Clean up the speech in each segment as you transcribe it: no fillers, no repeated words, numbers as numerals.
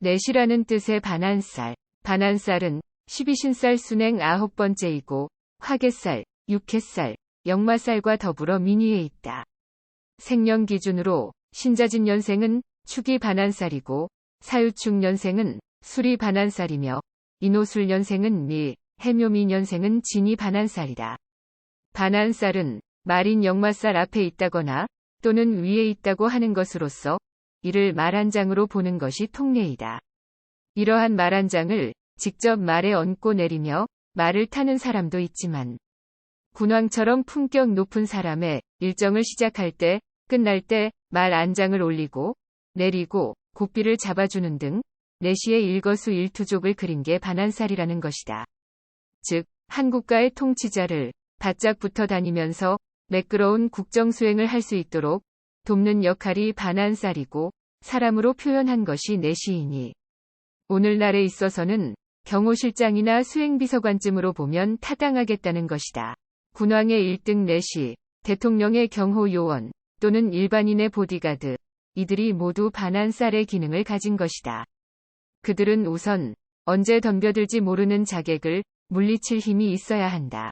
넷이라는 뜻의 반한살. 반한살은 12신살 순행 9번째이고 화개살, 육해살, 역마살과 더불어 민의에 있다. 생년 기준으로 신자진 연생은 축이 반한살이고 사유축 연생은 술이 반한살이며 인호술 연생은 미, 해묘미 연생은 진이 반한살이다. 반한살은 말인 역마살 앞에 있다거나 또는 위에 있다고 하는 것으로서 이를 말한장으로 보는 것이 통례이다. 이러한 말한장을 직접 말에 얹고 내리며 말을 타는 사람도 있지만 군왕처럼 품격 높은 사람의 일정을 시작할 때, 끝날 때 말 안장을 올리고 내리고 고삐를 잡아주는 등 내시의 일거수일투족을 그린 게 반한살이라는 것이다. 즉, 한 국가의 통치자를 바짝 붙어 다니면서 매끄러운 국정수행을 할 수 있도록 돕는 역할이 반한살이고 사람으로 표현한 것이 내시이니 오늘날에 있어서는 경호실장이나 수행비서관쯤으로 보면 타당하겠다는 것이다. 군왕의 1등 내시, 대통령의 경호요원 또는 일반인의 보디가드, 이들이 모두 반한살의 기능을 가진 것이다. 그들은 우선 언제 덤벼들지 모르는 자객을 물리칠 힘이 있어야 한다.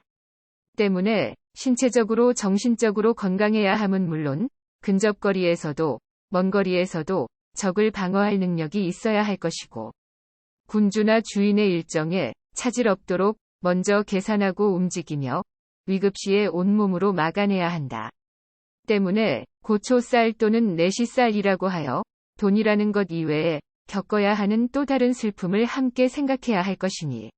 때문에 신체적으로 정신적으로 건강해야 함은 물론 근접거리에서도 먼 거리에서도 적을 방어할 능력이 있어야 할 것이고 군주나 주인의 일정에 차질 없도록 먼저 계산하고 움직이며 위급시에 온몸으로 막아내야 한다. 때문에 고초살 또는 내시살이라고 하여 돈이라는 것 이외에 겪어야 하는 또 다른 슬픔을 함께 생각해야 할 것이니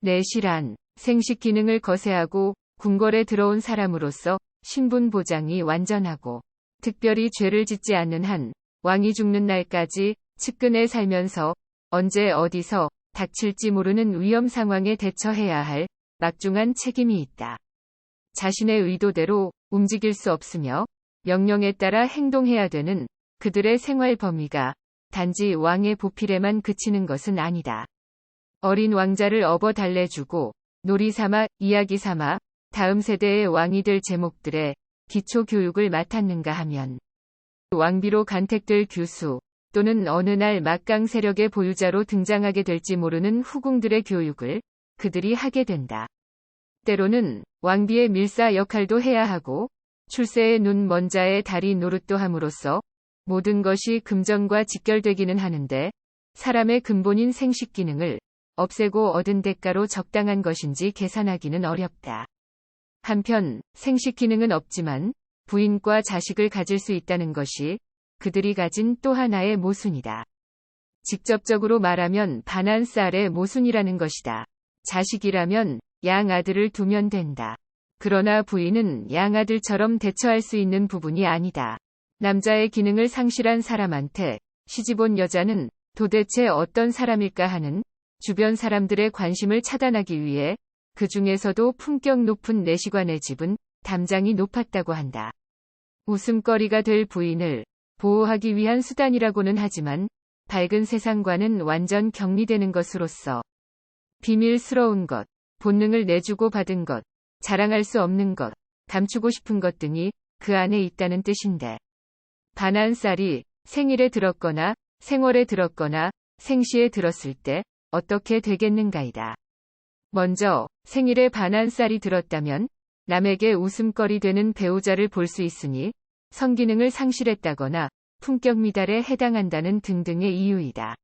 내시란 생식 기능을 거세하고 궁궐에 들어온 사람으로서 신분 보장이 완전하고 특별히 죄를 짓지 않는 한 왕이 죽는 날까지 측근에 살면서 언제 어디서 닥칠지 모르는 위험 상황에 대처해야 할 막중한 책임이 있다. 자신의 의도대로 움직일 수 없으며 명령에 따라 행동해야 되는 그들의 생활 범위가 단지 왕의 보필에만 그치는 것은 아니다. 어린 왕자를 업어 달래주고 놀이 삼아 이야기 삼아 다음 세대의 왕이 될 제목들의 기초 교육을 맡았는가 하면 왕비로 간택될 규수 또는 어느 날 막강 세력의 보유자로 등장하게 될지 모르는 후궁들의 교육을 그들이 하게 된다. 때로는 왕비의 밀사 역할도 해야 하고 출세의 눈 먼 자의 다리 노릇도 함으로써 모든 것이 금전과 직결되기는 하는데 사람의 근본인 생식 기능을 없애고 얻은 대가로 적당한 것인지 계산하기는 어렵다. 한편 생식 기능은 없지만 부인과 자식을 가질 수 있다는 것이 그들이 가진 또 하나의 모순이다. 직접적으로 말하면 반한살의 모순이라는 것이다. 자식이라면 양아들을 두면 된다. 그러나 부인은 양아들처럼 대처할 수 있는 부분이 아니다. 남자의 기능을 상실한 사람한테 시집온 여자는 도대체 어떤 사람일까 하는 주변 사람들의 관심을 차단하기 위해 그 중에서도 품격 높은 내시관의 집은 담장이 높았다고 한다. 웃음거리가 될 부인을 보호하기 위한 수단이라고는 하지만 밝은 세상과는 완전 격리되는 것으로서 비밀스러운 것, 본능을 내주고 받은 것, 자랑할 수 없는 것, 감추고 싶은 것 등이 그 안에 있다는 뜻인데 반한살이 생일에 들었거나 생월에 들었거나 생시에 들었을 때 어떻게 되겠는가이다. 먼저 생일에 반한살이 들었다면 남에게 웃음거리 되는 배우자를 볼 수 있으니 성기능을 상실했다거나 품격 미달에 해당한다는 등등의 이유이다.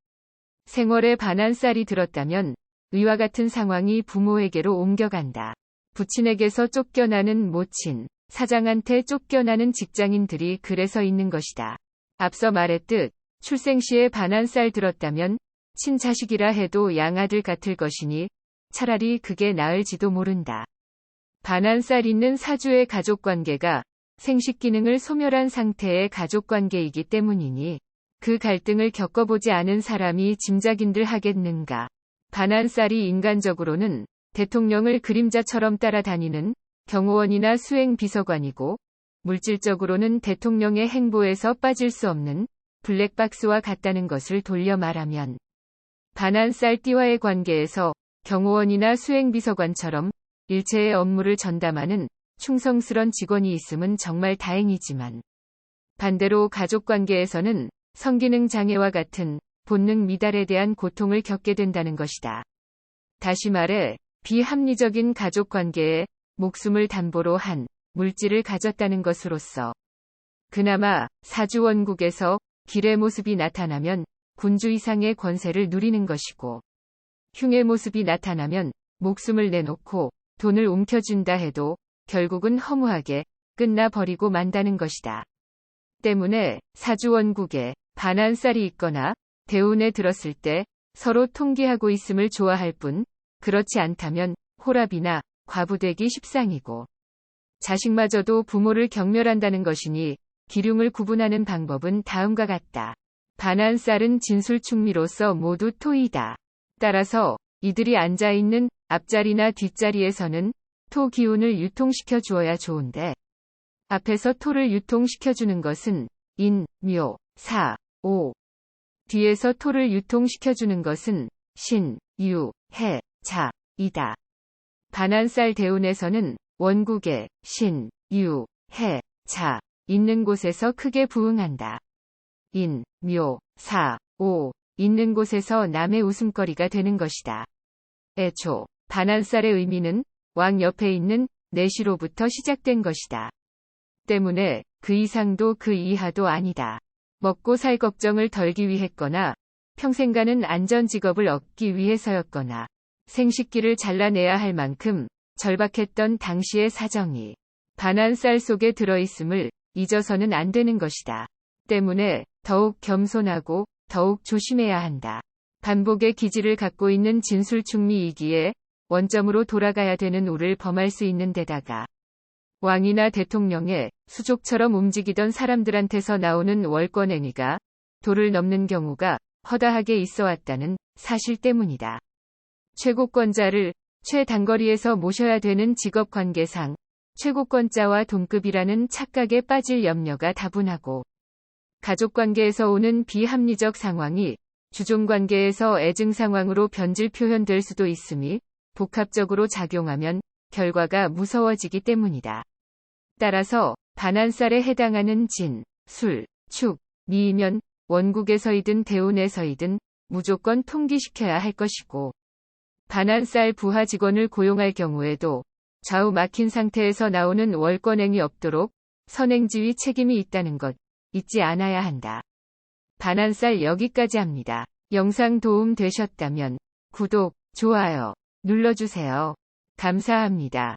생월에 반한살이 들었다면 위와 같은 상황이 부모에게로 옮겨간다. 부친에게서 쫓겨나는 모친, 사장한테 쫓겨나는 직장인들이 그래서 있는 것이다. 앞서 말했듯 출생시에 반한살 들었다면 친자식이라 해도 양아들 같을 것이니 차라리 그게 나을지도 모른다. 반한살 있는 사주의 가족관계가 생식 기능을 소멸한 상태의 가족관계이기 때문이니 그 갈등을 겪어보지 않은 사람이 짐작인들 하겠는가. 반한살이 인간적으로는 대통령을 그림자처럼 따라다니는 경호원이나 수행비서관이고 물질적으로는 대통령의 행보에서 빠질 수 없는 블랙박스와 같다는 것을 돌려 말하면 반한살 띠와의 관계에서 경호원이나 수행비서관처럼 일체의 업무를 전담하는 충성스런 직원이 있음은 정말 다행이지만 반대로 가족관계에서는 성기능 장애와 같은 본능 미달에 대한 고통을 겪게 된다는 것이다. 다시 말해, 비합리적인 가족 관계에 목숨을 담보로 한 물질을 가졌다는 것으로서 그나마 사주 원국에서 길의 모습이 나타나면 군주 이상의 권세를 누리는 것이고, 흉의 모습이 나타나면 목숨을 내놓고 돈을 움켜준다 해도 결국은 허무하게 끝나버리고 만다는 것이다. 때문에 사주 원국에 반한살이 있거나 대운에 들었을 때 서로 통기하고 있음을 좋아할 뿐, 그렇지 않다면 호랍이나 과부되기 십상이고, 자식마저도 부모를 경멸한다는 것이니 기륭을 구분하는 방법은 다음과 같다. 반한살은 진술충미로서 모두 토이다. 따라서 이들이 앉아있는 앞자리나 뒷자리에서는 토 기운을 유통시켜 주어야 좋은데, 앞에서 토를 유통시켜주는 것은 인, 묘, 사, 오. 뒤에서 토를 유통시켜주는 것은 신, 유, 해, 자, 이다. 반한살 대운에서는 원국에 신, 유, 해, 자 있는 곳에서 크게 부응한다. 인, 묘, 사, 오 있는 곳에서 남의 웃음거리가 되는 것이다. 애초 반한살의 의미는 왕 옆에 있는 내시로부터 시작된 것이다. 때문에 그 이상도 그 이하도 아니다. 먹고 살 걱정을 덜기 위했거나 평생 가는 안전직업을 얻기 위해서였거나 생식기를 잘라내야 할 만큼 절박했던 당시의 사정이 반한살 속에 들어있음을 잊어서는 안 되는 것이다. 때문에 더욱 겸손하고 더욱 조심해야 한다. 반복의 기질을 갖고 있는 진술충미이기에 원점으로 돌아가야 되는 우를 범할 수 있는 데다가 왕이나 대통령의 수족처럼 움직이던 사람들한테서 나오는 월권행위가 도를 넘는 경우가 허다하게 있어왔다는 사실 때문이다. 최고권자를 최단거리에서 모셔야 되는 직업관계상 최고권자와 동급이라는 착각에 빠질 염려가 다분하고, 가족관계에서 오는 비합리적 상황이 주종관계에서 애증 상황으로 변질 표현될 수도 있음이 복합적으로 작용하면 결과가 무서워지기 때문이다. 따라서 반한살에 해당하는 진, 술, 축, 미이면 원국에서이든 대운에서이든 무조건 통기시켜야 할 것이고, 반한살 부하 직원을 고용할 경우에도 좌우 막힌 상태에서 나오는 월권행위 없도록 선행지휘 책임이 있다는 것 잊지 않아야 한다. 반한살 여기까지 합니다. 영상 도움 되셨다면 구독, 좋아요 눌러주세요. 감사합니다.